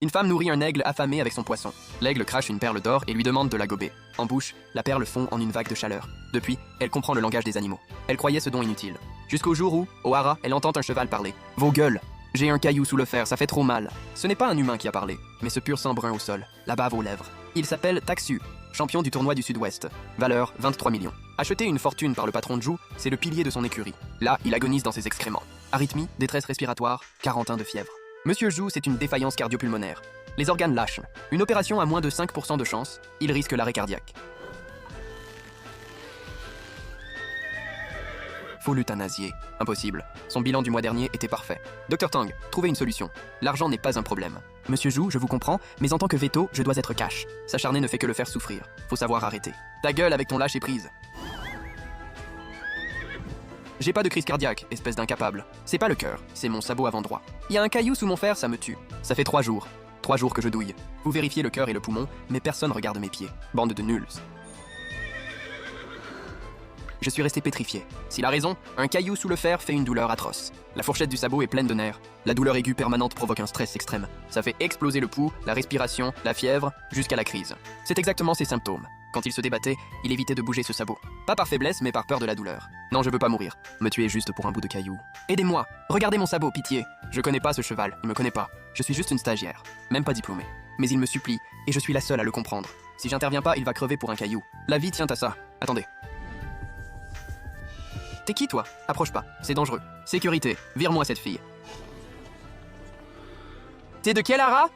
Une femme nourrit un aigle affamé avec son poisson. L'aigle crache une perle d'or et lui demande de la gober. En bouche, la perle fond en une vague de chaleur. Depuis, elle comprend le langage des animaux. Elle croyait ce don inutile. Jusqu'au jour où, au haras, elle entend un cheval parler. « Vos gueules! J'ai un caillou sous le fer, ça fait trop mal. » Ce n'est pas un humain qui a parlé, mais ce pur sang brun au sol, la bave aux lèvres. Il s'appelle Taxu, champion du tournoi du Sud-Ouest. Valeur 23 millions. Acheté une fortune par le patron de Jou, c'est le pilier de son écurie. Là, il agonise dans ses excréments. Arythmie, détresse respiratoire, 41 de fièvre. Monsieur Jou, c'est une défaillance cardio-pulmonaire. Les organes lâchent. Une opération à moins de 5% de chance, il risque l'arrêt cardiaque. Faut l'euthanasier. Impossible. Son bilan du mois dernier était parfait. Dr Tang, trouvez une solution. L'argent n'est pas un problème. Monsieur Jou, je vous comprends, mais en tant que veto, je dois être cash. S'acharner ne fait que le faire souffrir. Faut savoir arrêter. Ta gueule avec ton lâcher prise. J'ai pas de crise cardiaque, espèce d'incapable. C'est pas le cœur, c'est mon sabot avant droit. Il y a un caillou sous mon fer, ça me tue. Ça fait 3 jours. 3 jours que je douille. Vous vérifiez le cœur et le poumon, mais personne regarde mes pieds. Bande de nuls. Je suis resté pétrifié. S'il a raison, un caillou sous le fer fait une douleur atroce. La fourchette du sabot est pleine de nerfs. La douleur aiguë permanente provoque un stress extrême. Ça fait exploser le pouls, la respiration, la fièvre, jusqu'à la crise. C'est exactement ces symptômes. Quand il se débattait, il évitait de bouger ce sabot. Pas par faiblesse, mais par peur de la douleur. Non, je veux pas mourir. Me tuer juste pour un bout de caillou. Aidez-moi! Regardez mon sabot, pitié! Je connais pas ce cheval, il me connaît pas. Je suis juste une stagiaire, même pas diplômée. Mais il me supplie, et je suis la seule à le comprendre. Si j'interviens pas, il va crever pour un caillou. La vie tient à ça. Attendez. T'es qui, toi? Approche pas, c'est dangereux. Sécurité, vire-moi cette fille. T'es de quel haras?